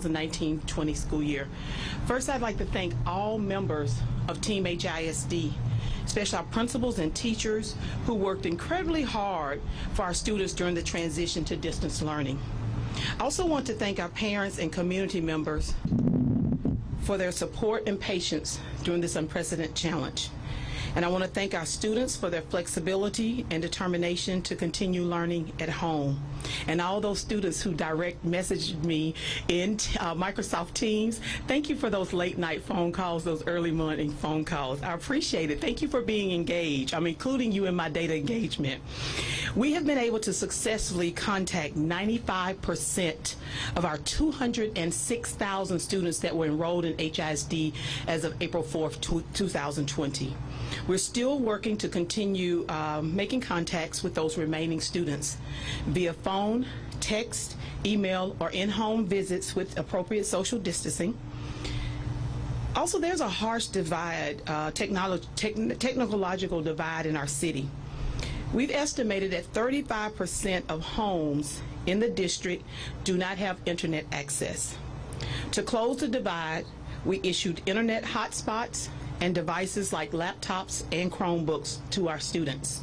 2019-20 school year. First, I'd like to thank all members of Team HISD, especially our principals and teachers who worked incredibly hard for our students during the transition to distance learning. I also want to thank our parents and community members for their support and patience during this unprecedented challenge. And I want to thank our students for their flexibility and determination to continue learning at home. And all those students who direct messaged me in Microsoft Teams, thank you for those late night phone calls, those early morning phone calls. I appreciate it. Thank you for being engaged. I'm including you in my data engagement. We have been able to successfully contact 95% of our 206,000 students that were enrolled in HISD as of April 4th, 2020. We're still working to continue making contacts with those remaining students via phone, text, email, or in-home visits with appropriate social distancing. Also, there's a harsh divide, technological divide in our city. We've estimated that 35% of homes in the district do not have internet access. To close the divide, we issued internet hotspots and devices like laptops and Chromebooks to our students.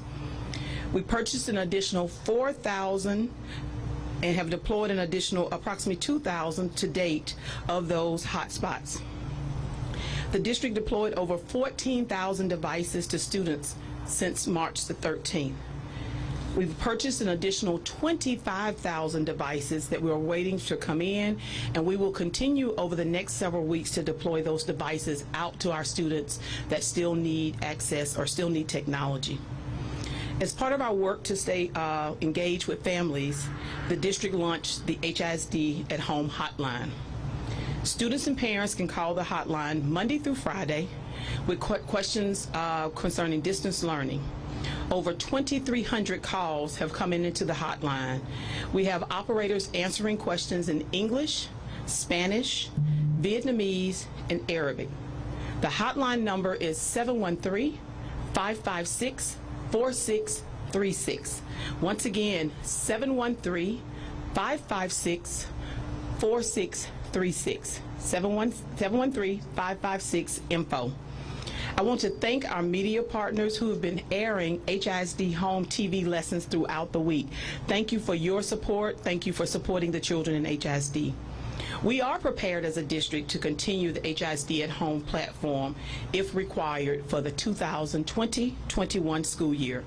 We purchased an additional 4,000 and have deployed an additional approximately 2,000 to date of those hotspots. The district deployed over 14,000 devices to students since March the 13th. We've purchased an additional 25,000 devices that we're waiting to come in, and we will continue over the next several weeks to deploy those devices out to our students that still need access or still need technology. As part of our work to stay engaged with families, the district launched the HISD at Home hotline. Students and parents can call the hotline Monday through Friday with questions concerning distance learning. Over 2,300 calls have come into the hotline. We have operators answering questions in English, Spanish, Vietnamese, and Arabic. The hotline number is 713-556-4636. Once again, 713-556-4636. 713-556-INFO. I want to thank our media partners who have been airing HISD home TV lessons throughout the week. Thank you for your support. Thank you for supporting the children in HISD. We are prepared as a district to continue the HISD at home platform if required for the 2020-21 school year,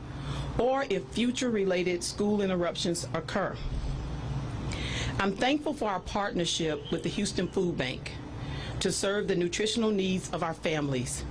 or if future related school interruptions occur. I'm thankful for our partnership with the Houston Food Bank to serve the nutritional needs of our families.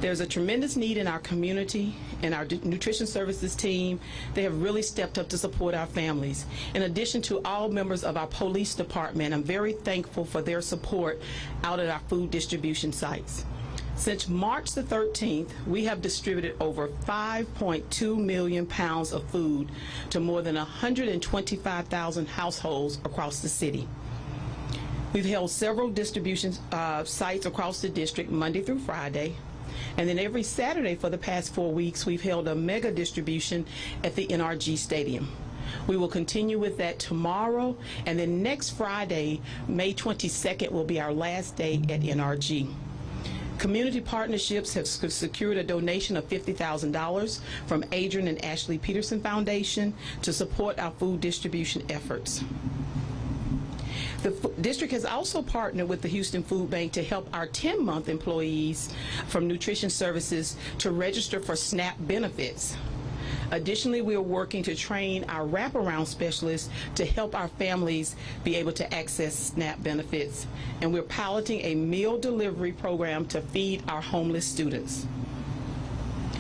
There's a tremendous need in our community, and our nutrition services team, they have really stepped up to support our families. In addition to all members of our police department, I'm very thankful for their support out at our food distribution sites. Since March the 13th, we have distributed over 5.2 million pounds of food to more than 125,000 households across the city. We've held several distribution sites across the district Monday through Friday. And then every Saturday for the past 4 weeks, we've held a mega distribution at the NRG Stadium. We will continue with that tomorrow, and then next Friday, May 22nd, will be our last day at NRG. Community partnerships have secured a donation of $50,000 from Adrian and Ashley Peterson Foundation to support our food distribution efforts. The district has also partnered with the Houston Food Bank to help our 10-month employees from nutrition services to register for SNAP benefits. Additionally, we are working to train our wraparound specialists to help our families be able to access SNAP benefits. And we're piloting a meal delivery program to feed our homeless students.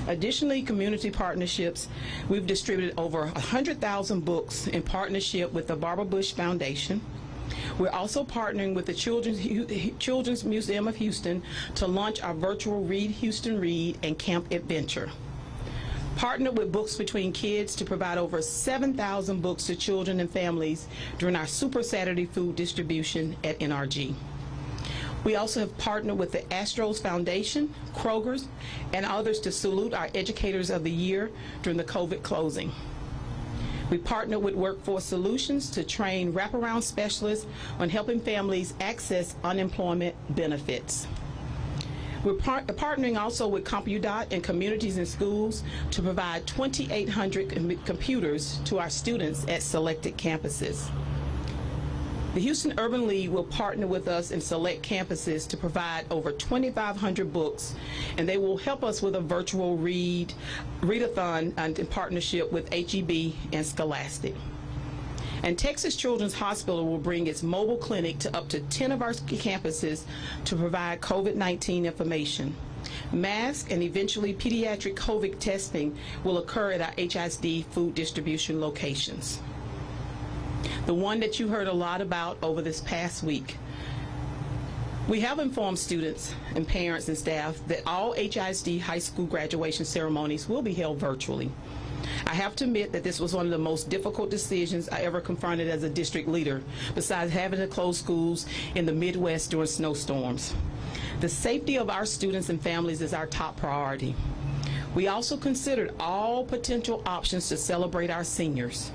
Additionally, community partnerships, we've distributed over 100,000 books in partnership with the Barbara Bush Foundation. We're also partnering with the Children's Museum of Houston to launch our virtual Read Houston Read and Camp Adventure. Partnered with Books Between Kids to provide over 7,000 books to children and families during our Super Saturday food distribution at NRG. We also have partnered with the Astros Foundation, Kroger's, and others to salute our Educators of the Year during the COVID closing. We partner with Workforce Solutions to train wraparound specialists on helping families access unemployment benefits. We're partnering also with CompuDot and communities and schools to provide 2,800 computers to our students at selected campuses. The Houston Urban League will partner with us in select campuses to provide over 2,500 books, and they will help us with a virtual readathon in partnership with HEB and Scholastic. And Texas Children's Hospital will bring its mobile clinic to up to 10 of our campuses to provide COVID-19 information. Mask and eventually pediatric COVID testing will occur at our HISD food distribution locations. The one that you heard a lot about over this past week. We have informed students and parents and staff that all HISD high school graduation ceremonies will be held virtually. I have to admit that this was one of the most difficult decisions I ever confronted as a district leader, besides having to close schools in the Midwest during snowstorms. The safety of our students and families is our top priority. We also considered all potential options to celebrate our seniors.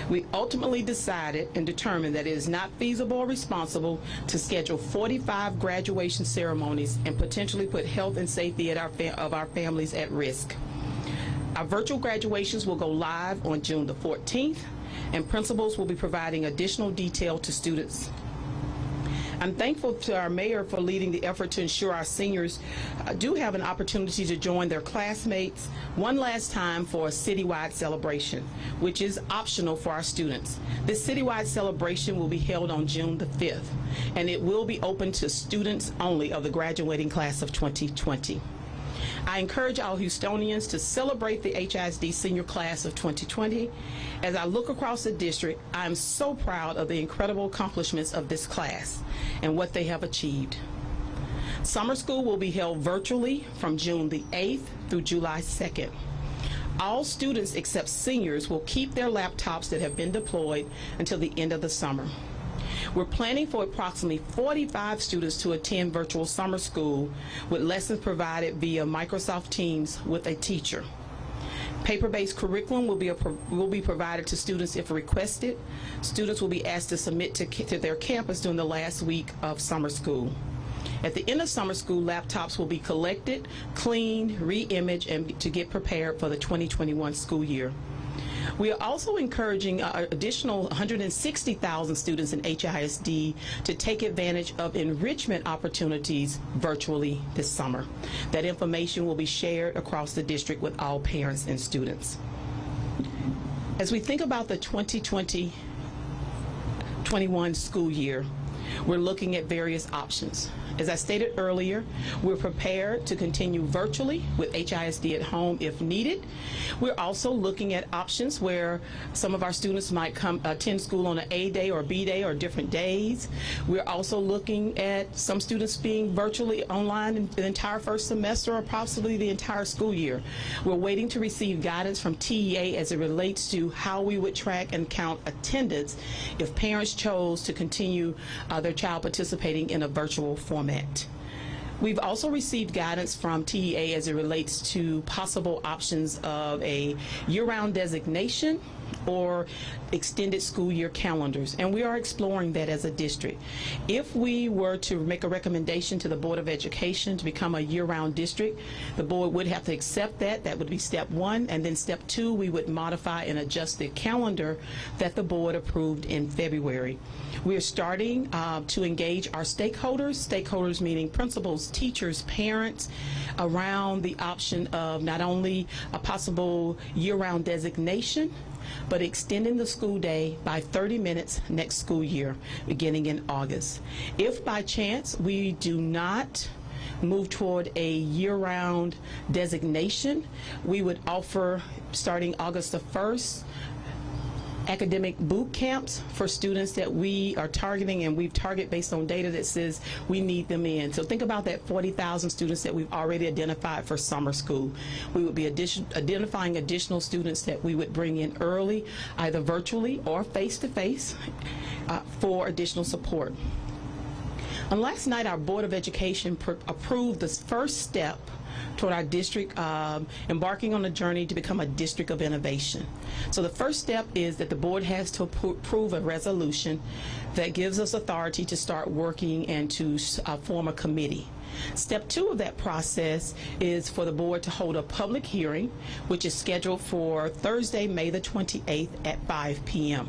We ultimately decided and determined that it is not feasible or responsible to schedule 45 graduation ceremonies and potentially put health and safety of our families at risk. Our virtual graduations will go live on June the 14th, and principals will be providing additional detail to students. I'm thankful to our mayor for leading the effort to ensure our seniors do have an opportunity to join their classmates one last time for a citywide celebration, which is optional for our students. This citywide celebration will be held on June the 5th, and it will be open to students only of the graduating class of 2020. I encourage all Houstonians to celebrate the HISD senior class of 2020. As I look across the district, I am so proud of the incredible accomplishments of this class and what they have achieved. Summer school will be held virtually from June the 8th through July 2nd. All students except seniors will keep their laptops that have been deployed until the end of the summer. We're planning for approximately 45 students to attend virtual summer school with lessons provided via Microsoft Teams with a teacher. Paper-based curriculum will be provided to students if requested. Students will be asked to submit to their campus during the last week of summer school. At the end of summer school, laptops will be collected, cleaned, re-imaged, and to get prepared for the 2021 school year. We are also encouraging additional 160,000 students in HISD to take advantage of enrichment opportunities virtually this summer. That information will be shared across the district with all parents and students. As we think about the 2020-21 school year, we're looking at various options. As I stated earlier, we're prepared to continue virtually with HISD at home if needed. We're also looking at options where some of our students might attend school on an A day or B day or different days. We're also looking at some students being virtually online the entire first semester or possibly the entire school year. We're waiting to receive guidance from TEA as it relates to how we would track and count attendance if parents chose to continue their child participating in a virtual format. We've also received guidance from TEA as it relates to possible options of a year-round designation or extended school year calendars, and we are exploring that as a district. If we were to make a recommendation to the Board of Education to become a year-round district, the board would have to accept that. That would be step one, and then step two, we would modify and adjust the calendar that the board approved in February. We are starting to engage our stakeholders meaning principals, teachers, parents, around the option of not only a possible year-round designation, but extending the school day by 30 minutes next school year, beginning in August. If by chance we do not move toward a year-round designation, we would offer, starting August the 1st, academic boot camps for students that we are targeting, and we've targeted based on data that says we need them in. So think about that 40,000 students that we've already identified for summer school. We would be identifying additional students that we would bring in early, either virtually or face-to-face, for additional support. And last night, our Board of Education approved the first step toward our district embarking on a journey to become a district of innovation. So the first step is that the board has to approve a resolution that gives us authority to start working and to form a committee. Step 2 of that process is for the board to hold a public hearing, which is scheduled for Thursday, May the 28th at 5 p.m.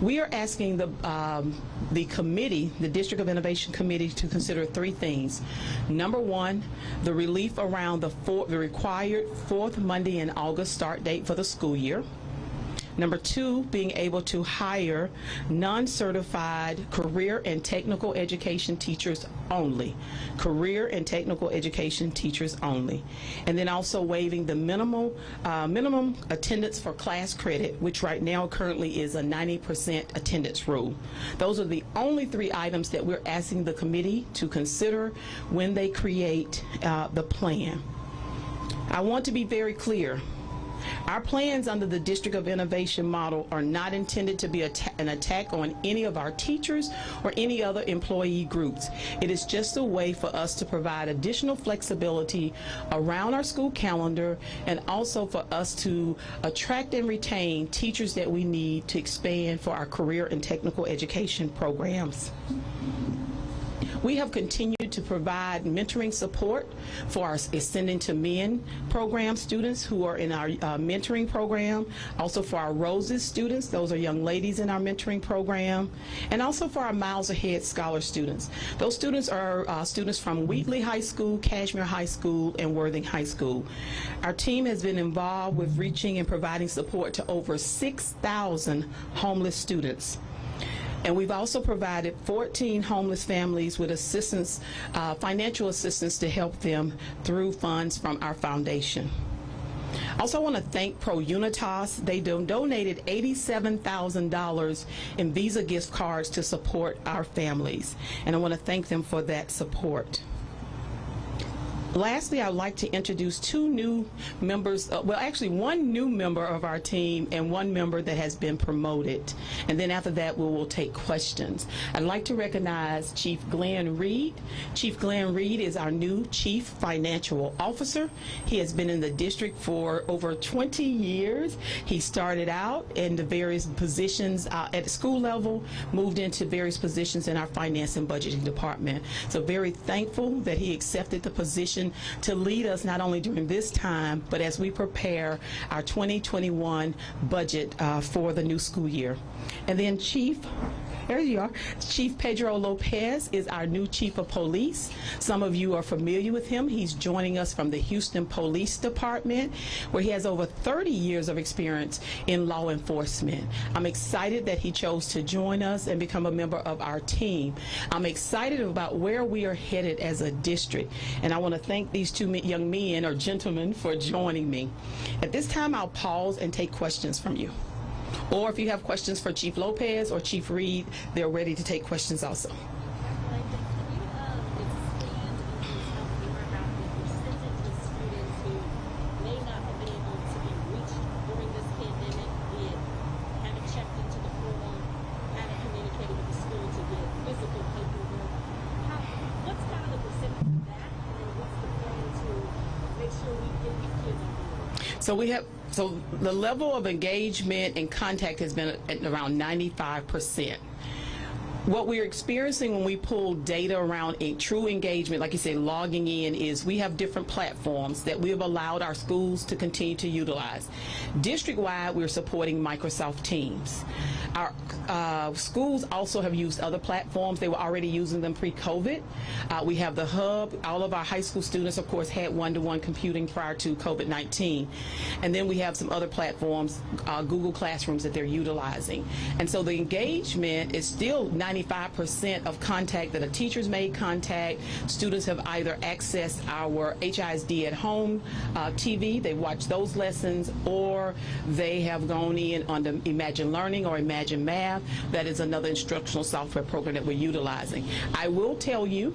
We are asking the committee, the District of Innovation Committee, to consider 3 things. Number 1, the relief around the required 4th Monday in August start date for the school year. Number 2, being able to hire non-certified career and technical education teachers only. Career and technical education teachers only. And then also waiving the minimum attendance for class credit, which right now currently is a 90% attendance rule. Those are the only 3 items that we're asking the committee to consider when they create the plan. I want to be very clear. Our plans under the District of Innovation model are not intended to be an attack on any of our teachers or any other employee groups. It is just a way for us to provide additional flexibility around our school calendar, and also for us to attract and retain teachers that we need to expand for our career and technical education programs. We have continued to provide mentoring support for our Ascending to Men program students who are in our mentoring program, also for our Roses students, those are young ladies in our mentoring program, and also for our Miles Ahead Scholar students. Those students are students from Wheatley High School, Cashmere High School, and Worthing High School. Our team has been involved with reaching and providing support to over 6,000 homeless students. And we've also provided 14 homeless families with assistance, financial assistance to help them through funds from our foundation. Also, I want to thank Pro Unitas. They donated $87,000 in Visa gift cards to support our families, and I want to thank them for that support. Lastly, I'd like to introduce 2 new members, well, actually 1 new member of our team and 1 member that has been promoted. And then after that, we will take questions. I'd like to recognize Chief Glenn Reed. Chief Glenn Reed is our new Chief Financial Officer. He has been in the district for over 20 years. He started out in the various positions at the school level, moved into various positions in our finance and budgeting department. So very thankful that he accepted the position to lead us not only during this time, but as we prepare our 2021 budget for the new school year. And then there you are. Chief Pedro Lopez is our new Chief of Police. Some of you are familiar with him. He's joining us from the Houston Police Department, where he has over 30 years of experience in law enforcement. I'm excited that he chose to join us and become a member of our team. I'm excited about where we are headed as a district, and I want to thank these 2 young men or gentlemen for joining me. At this time, I'll pause and take questions from you. Or if you have questions for Chief Lopez or Chief Reed, they're ready to take questions also. So the level of engagement and contact has been at around 95%. What we're experiencing when we pull data around true engagement, like you say, logging in, is we have different platforms that we have allowed our schools to continue to utilize. District-wide, we're supporting Microsoft Teams. Our schools also have used other platforms. They were already using them pre-COVID. We have the Hub. All of our high school students, of course, had one-to-one computing prior to COVID-19. And then we have some other platforms, Google Classrooms, that they're utilizing. And so the engagement is still 95% of contact that a teacher's made contact. Students have either accessed our HISD at home TV, they've watched those lessons, or they have gone in on the Imagine Learning or Imagine Math. That is another instructional software program that we're utilizing. I will tell you,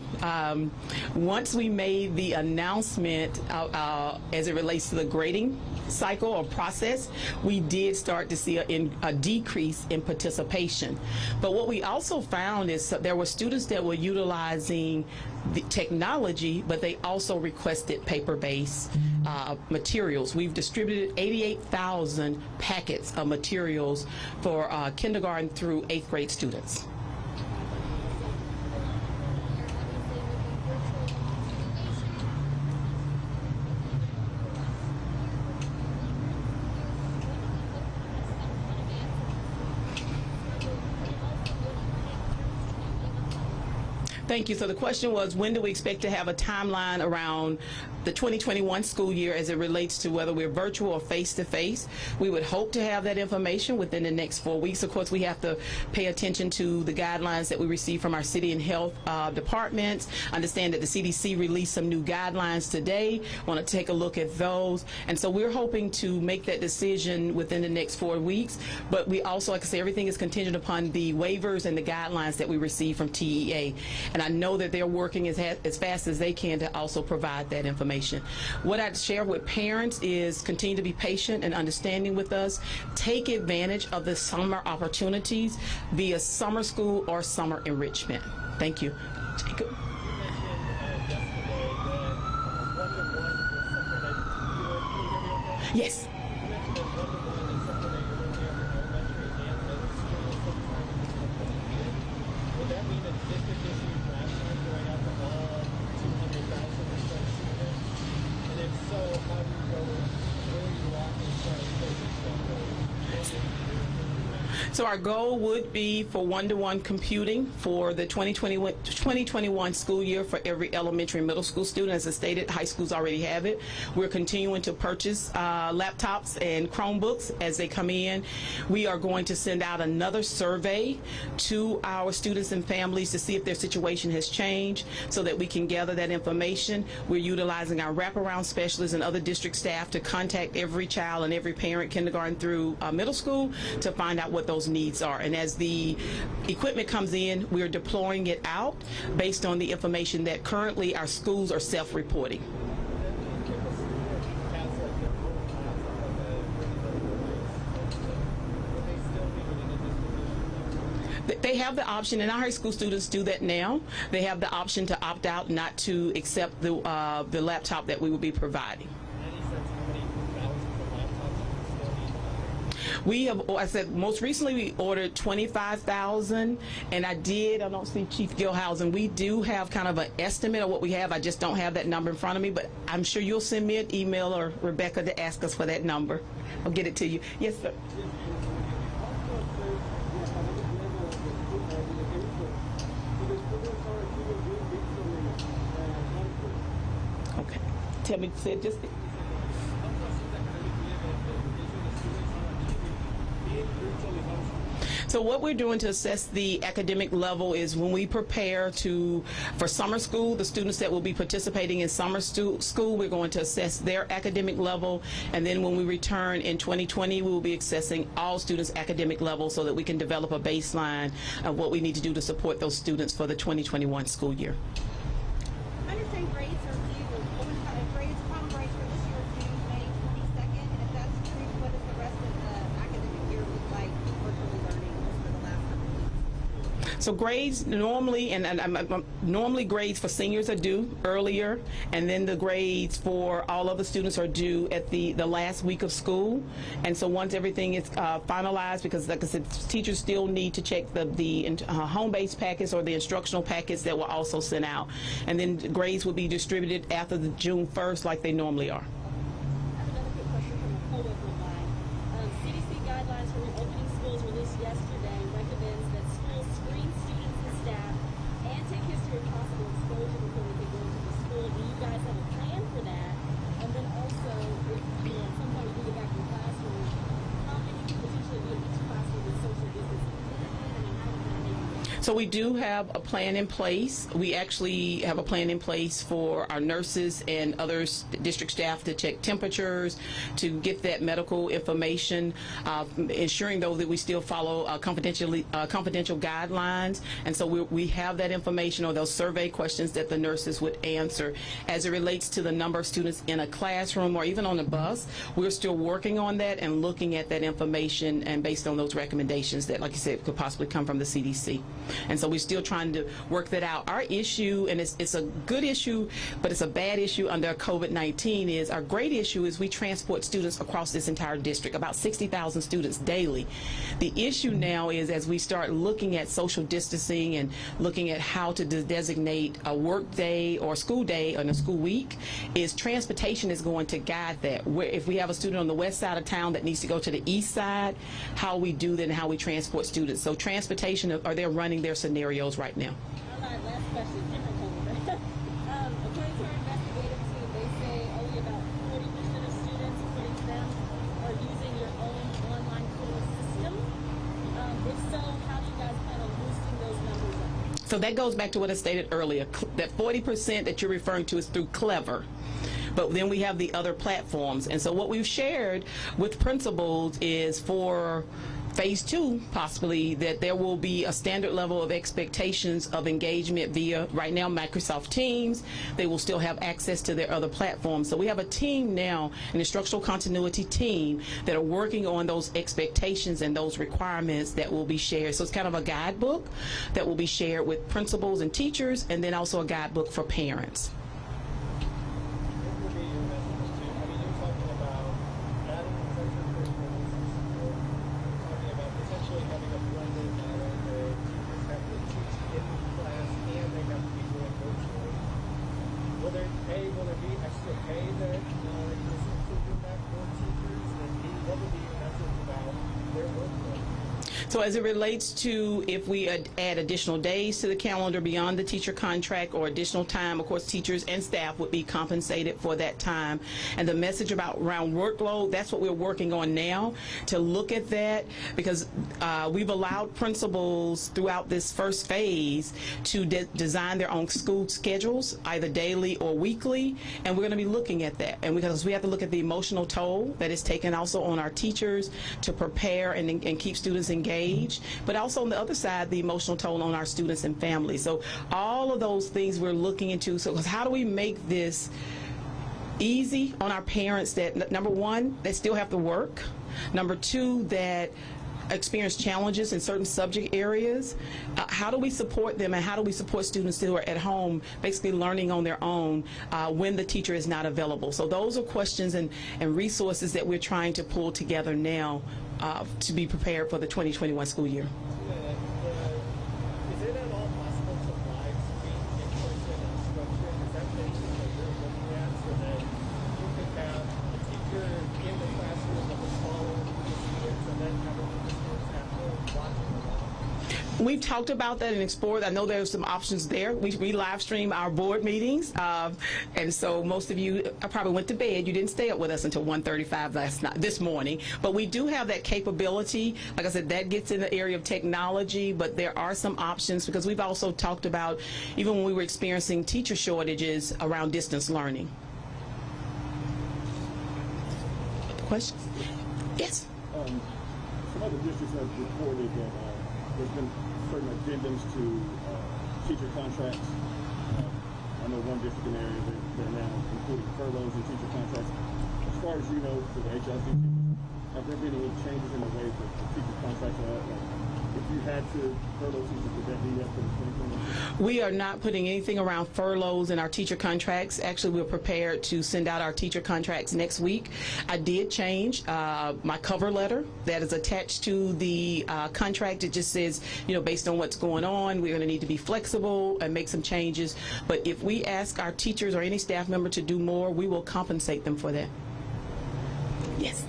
once we made the announcement as it relates to the grading cycle or process, we did start to see a decrease in participation. But what we also found is there were students that were utilizing the technology, but they also requested paper-based materials. We've distributed 88,000 packets of materials for kindergarten through 8th grade students. Thank you. So the question was, when do we expect to have a timeline around the 2021 school year as it relates to whether we're virtual or face-to-face? We would hope to have that information within the next 4 weeks. Of course, we have to pay attention to the guidelines that we receive from our city and health departments. Understand that the CDC released some new guidelines today. Want to take a look at those. And so we're hoping to make that decision within the next 4 weeks. But we also, like I say, everything is contingent upon the waivers and the guidelines that we receive from TEA. And I know that they're working as fast as they can to also provide that information. What I'd share with parents is continue to be patient and understanding with us. Take advantage of the summer opportunities via summer school or summer enrichment. Thank you. Jacob. Yes. So our goal would be for one-to-one computing for the 2021 school year for every elementary and middle school student. As I stated, high schools already have it. We're continuing to purchase laptops and Chromebooks as they come in. We are going to send out another survey to our students and families to see if their situation has changed so that we can gather that information. We're utilizing our wraparound specialists and other district staff to contact every child and every parent, kindergarten through middle school, to find out what those needs are. And as the equipment comes in, we're deploying it out based on the information that currently our schools are self-reporting. They have the option, and our high school students do that now. They have the option to opt out, not to accept the laptop that we will be providing. We have, I said, most recently we ordered 25,000, and I don't see Chief Gilhousen. We do have kind of an estimate of what we have. I just don't have that number in front of me, but I'm sure you'll send me an email or Rebecca to ask us for that number. I'll get it to you. Yes, sir. Okay. Tell me, say just. So what we're doing to assess the academic level is when we prepare for summer school, the students that will be participating in summer school, we're going to assess their academic level, and then when we return in 2020, we will be assessing all students' academic level so that we can develop a baseline of what we need to do to support those students for the 2021 school year. I understand grades are due, common grades for this year are due May 22nd, and if that's true, what does the rest of the academic year look like virtually learning for the last couple of weeks? So grades normally, normally grades for seniors are due earlier, and then the grades for all other students are due at the last week of school. And so once everything is finalized, because like I said, teachers still need to check the home-based packets or the instructional packets that were also sent out. And then grades will be distributed after the June 1st like they normally are. I have another quick question from a co-worker line. CDC guidelines for reopening schools released yesterday recommends that schools screen students and staff and take history of possible exposure before they go into the school. Do you guys have a plan for that? And then also, if at some point we get back in the classroom, how many could potentially be in each classroom with social distancing? So we do have a plan in place. We actually have a plan in place for our nurses and other district staff to check temperatures, to get that medical information, ensuring though that we still follow confidential guidelines. And so we have that information or those survey questions that the nurses would answer. As it relates to the number of students in a classroom or even on a bus, we're still working on that and looking at that information and based on those recommendations that, like you said, could possibly come from the CDC. And so we're still trying to work that out. Our issue, and it's a good issue, but it's a bad issue under COVID-19, is our great issue is we transport students across this entire district, about 60,000 students daily. The issue now is, as we start looking at social distancing and looking at how to designate a work day or school day and a school week, is transportation is going to guide that. Where if we have a student on the west side of town that needs to go to the east side, how we do that and how we transport students. So transportation, are they running their scenarios right now? All right, last question, different color. According to our investigative team, they say only about 40% of students, according to them, are using your own online portal system. If so, how do you guys plan on boosting those numbers up? So that goes back to what I stated earlier, that 40% that you're referring to is through Clever. But then we have the other platforms. And so what we've shared with principals is for phase 2, possibly, that there will be a standard level of expectations of engagement via, right now, Microsoft Teams. They will still have access to their other platforms. So we have a team now, an instructional continuity team, that are working on those expectations and those requirements that will be shared. So it's kind of a guidebook that will be shared with principals and teachers, and then also a guidebook for parents. Will there be extra pay that you're doing that for teachers? And B, what would be your message about their workload? So as it relates to if we add additional days to the calendar beyond the teacher contract or additional time, of course, teachers and staff would be compensated for that time. And the message around workload, that's what we're working on now, to look at that, because we've allowed principals throughout this first phase to design their own school schedules, either daily or weekly, and we're going to be looking at that. And because we have to look at the emotional toll that is taken also on our teachers to prepare and keep students engaged, but also on the other side, the emotional toll on our students and families. So all of those things we're looking into. So how do we make this easy on our parents that, number one, they still have to work, number two, that experience challenges in certain subject areas? How do we support them, and how do we support students who are at home basically learning on their own when the teacher is not available? So those are questions and resources that we're trying to pull together now to be prepared for the 2021 school year. Is it at all possible to live stream in-person instruction? Is that anything that you're looking at, so that you could have a teacher in the classroom with a smaller group of students and then have a group of students at home watching along? We've talked about that and explored. I know there's some options there. We live stream our board meetings, and so most of you probably went to bed. You didn't stay up with us until 1:35 this morning. But we do have that capability. Like I said, that gets in the area of technology, but there are some options, because we've also talked about, even when we were experiencing teacher shortages, around distance learning. Questions? Yes. Some other districts have reported that there's been certain addendums to teacher contracts. I know one district in the area, they're now including furloughs in teacher contracts. As far as you know, for the HISD teachers, have there been any changes in the way that the teacher contracts are? If you had to furlough teachers, would that be up for the 2021? We are not putting anything around furloughs in our teacher contracts. Actually, we're prepared to send out our teacher contracts next week. I did change my cover letter that is attached to the contract. It just says, based on what's going on, we're going to need to be flexible and make some changes. But if we ask our teachers or any staff member to do more, we will compensate them for that. Yes.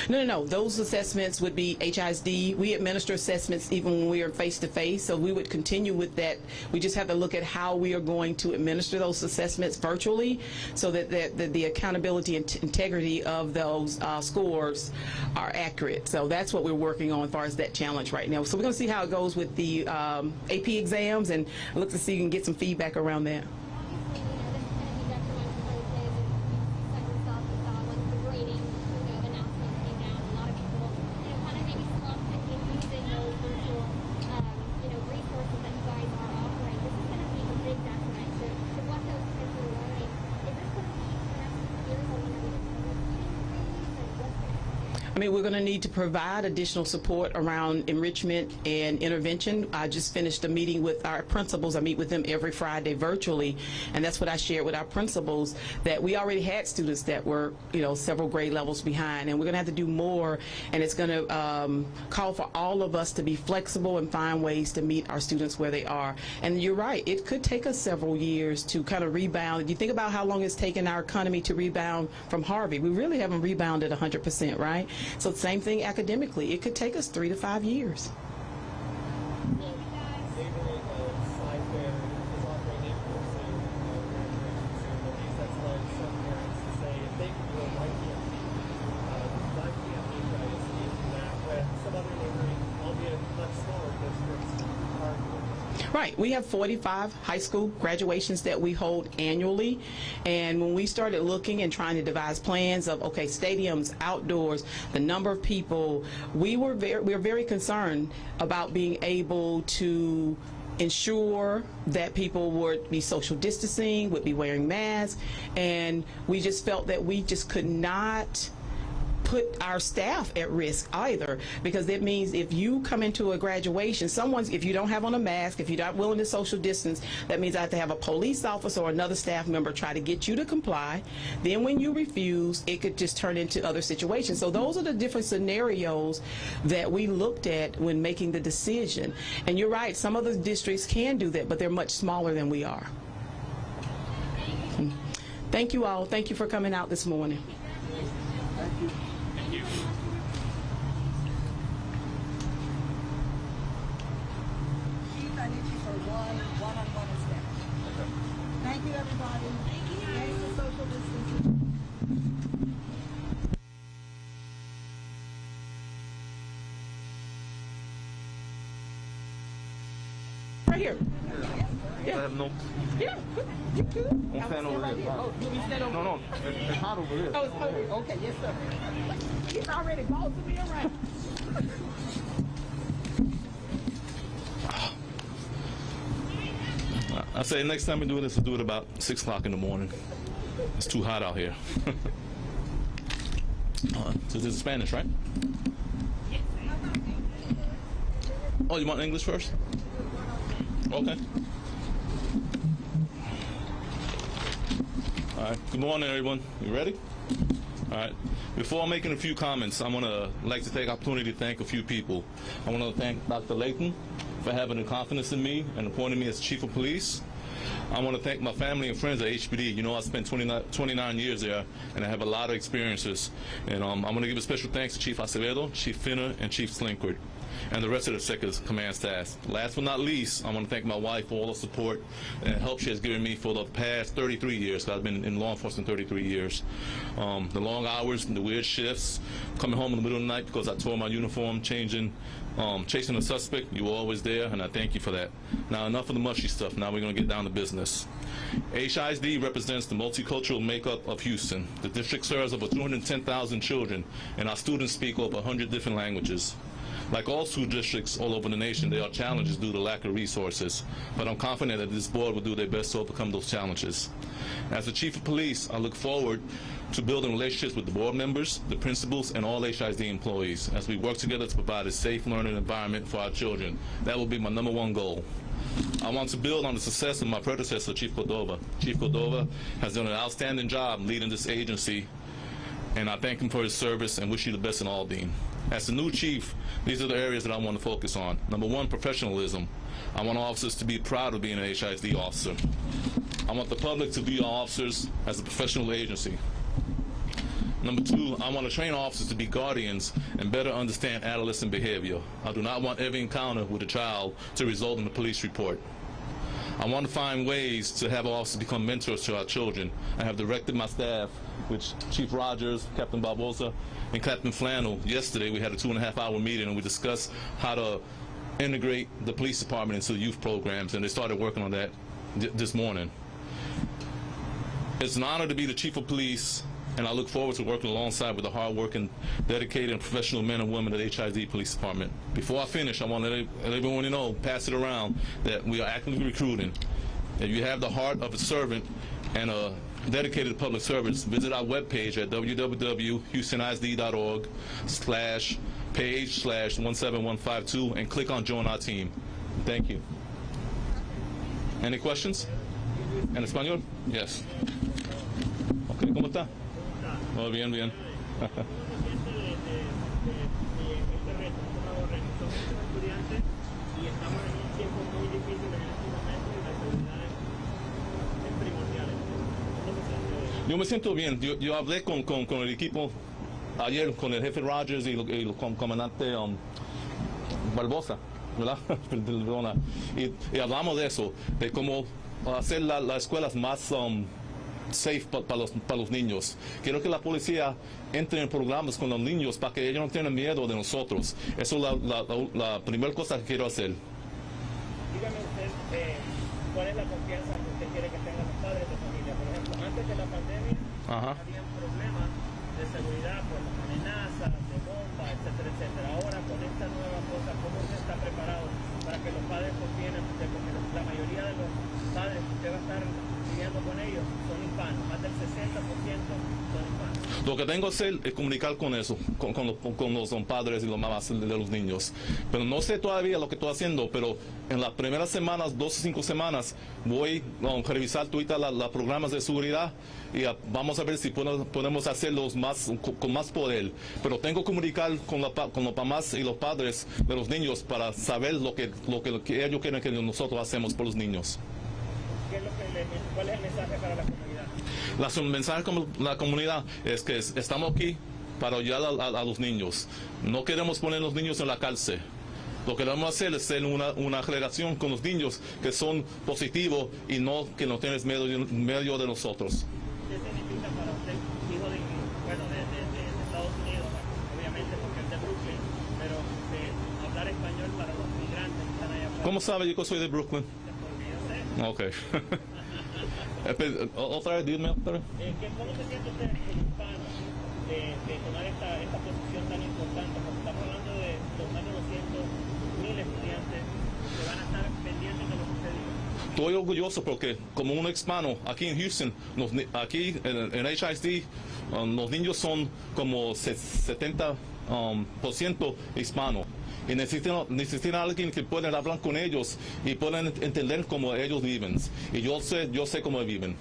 No. Those assessments would be HISD. We administer assessments even when we are face-to-face, so we would continue with that. We just have to look at how we are going to administer those assessments virtually, so that the accountability and integrity of those scores are accurate. So that's what we're working on as far as that challenge right now. So we're going to see how it goes with the AP exams, and look to see if we can get some feedback around that. I mean, we're going to need to provide additional support around enrichment and intervention. I just finished a meeting with our principals. I meet with them every Friday virtually, and that's what I shared with our principals, that we already had students that were, several grade levels behind, and we're going to have to do more, and it's going to call for all of us to be flexible and find ways to meet our students where they are. And you're right, it could take us several years to kind of rebound. If you think about how long it's taken our economy to rebound from Harvey, we really haven't rebounded 100%, right? So same thing academically. It could take us 3 to 5 years. Right. We have 45 high school graduations that we hold annually, and when we started looking and trying to devise plans of, okay, stadiums, outdoors, the number of people, we were very concerned about being able to ensure that people would be social distancing, would be wearing masks, and we just felt that we just could not put our staff at risk either, because that means if you come into a graduation, if you don't have on a mask, if you're not willing to social distance, that means I have to have a police officer or another staff member try to get you to comply. Then when you refuse, it could just turn into other situations. So those are the different scenarios that we looked at when making the decision. And you're right, some of the districts can do that, but they're much smaller than we are. Thank you all. Thank you for coming out this morning. Thank you. I need you for one-on-one instead. Thank you, everybody. Thank you. Thanks for social distancing. Right here. I have no. Yeah. You good? I'm fan over here. Oh, you want me to stand over No, no. It's hot over here. Oh, it's over here. Okay, yes, sir. He's already bossing me around. I say next time we do this, we'll do it about 6 o'clock in the morning. It's too hot out here. So this is Spanish, right? Oh, you want English first? Okay. All right. Good morning, everyone. You ready? All right. Before making a few comments, I want to like to take the opportunity to thank a few people. I want to thank Dr. Layton for having the confidence in me and appointing me as Chief of Police. I want to thank my family and friends at HPD. You know, I spent 29 years there, and I have a lot of experiences. And I'm going to give a special thanks to Chief Acevedo, Chief Finner, and Chief Slinkard, and the rest of the Sector's command staff. Last but not least, I want to thank my wife for all the support and help she has given me for the past 33 years. I've been in law enforcement 33 years. The long hours, the weird shifts, coming home in the middle of the night because I tore my uniform, chasing a suspect. You were always there, and I thank you for that. Now, enough of the mushy stuff. Now we're going to get down to business. HISD represents the multicultural makeup of Houston. The district serves over 210,000 children, and our students speak over 100 different languages. Like all school districts all over the nation, there are challenges due to lack of resources, but I'm confident that this board will do their best to overcome those challenges. As the Chief of Police, I look forward to building relationships with the board members, the principals, and all HISD employees as we work together to provide a safe learning environment for our children. That will be my #1 goal. I want to build on the success of my predecessor, Chief Cordova. Chief Cordova has done an outstanding job leading this agency, and I thank him for his service and wish you the best in Aldine. As the new chief, these are the areas that I want to focus on. #1, professionalism. I want officers to be proud of being an HISD officer. I want the public to view our officers as a professional agency. #2, I want to train officers to be guardians and better understand adolescent behavior. I do not want every encounter with a child to result in a police report. I want to find ways to have officers become mentors to our children. I have directed my staff, which Chief Rogers, Captain Barbosa, and Captain Flannel. Yesterday we had a 2.5-hour meeting and we discussed how to integrate the police department into the youth programs, and they started working on that this morning. It's an honor to be the Chief of Police, and I look forward to working alongside with the hard-working, dedicated, and professional men and women at HISD Police Department. Before I finish, I want to let everyone know, pass it around, that we are actively recruiting. If you have the heart of a servant and a dedicated public service, visit our webpage at www.houstonISD.org/page/17152 and click on Join Our Team. Thank you. Any questions? ¿En español? Yes. Okay, ¿cómo está? Oh, bien, bien. ¿Cómo se siente de este reto, este nuevo reto? Son muchos estudiantes y estamos en un tiempo muy difícil en este momento y la seguridad es primordial. ¿Cómo se siente? Yo me siento bien. Yo hablé con el equipo ayer, con el jefe Rogers y el comandante Barbosa, ¿verdad? Perdona. Y hablamos de eso, de cómo hacer las escuelas más safe para los niños. Quiero que la policía entre en programas con los niños para que ellos no tengan miedo de nosotros. Eso es la primera cosa que quiero hacer. Dígame usted, ¿cuál es la confianza que usted quiere que tengan los padres de familia? Por ejemplo, antes de la pandemia había problemas de seguridad por amenazas, de bombas, etcétera, etcétera. Ahora, con esta nueva cosa, ¿cómo usted está preparado para que los padres confíen en usted? Porque la mayoría de los padres que usted va a estar lidiando con ellos son hispanos, más del 60% son hispanos. Lo que tengo que hacer es comunicar con eso, con los padres y los mamás de los niños. Pero no sé todavía lo que estoy haciendo, pero en las primeras semanas, 2 o 5 semanas, voy a revisar todos los programas de seguridad y vamos a ver si podemos hacerlos con más poder. Pero tengo que comunicar con los mamás y los padres de los niños para saber lo que ellos quieren que nosotros hacemos por los niños. ¿Cuál es el mensaje para la comunidad? El mensaje con la comunidad es que estamos aquí para ayudar a los niños. No queremos poner a los niños en la cárcel. Lo que queremos hacer es hacer una relación con los niños que son positivos y que no tengan miedo de nosotros. ¿Qué significa para usted, hijo de Estados Unidos, obviamente porque es de Brooklyn, pero hablar español para los migrantes que están allá afuera? ¿Cómo sabe yo que soy de Brooklyn? Porque yo sé. Ok. Otra vez, dime otra vez. ¿Cómo se siente usted como hispano de tomar esta posición tan importante? Porque estamos hablando de los más de 200,000 estudiantes que van a estar pendientes de lo que se diga. Estoy orgulloso porque como un hispano aquí en Houston, aquí en HISD, los niños son como 70% hispanos. Y necesitan a alguien que pueda hablar con ellos y puedan entender cómo ellos viven. Y yo sé cómo viven.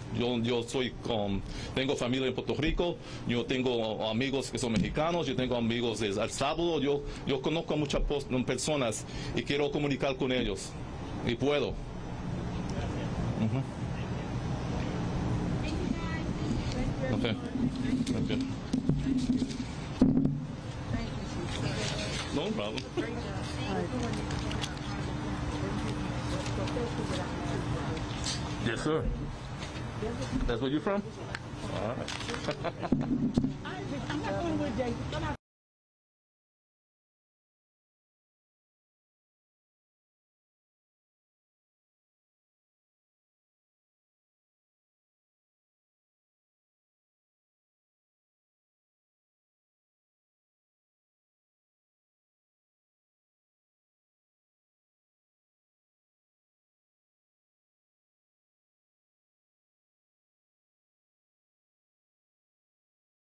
Tengo familia en Puerto Rico, yo tengo amigos que son mexicanos, yo tengo amigos de El Salvador, yo conozco a muchas personas y quiero comunicar con ellos. Y puedo. Okay. Okay. No problem. Yes, sir. That's where you're from? All right.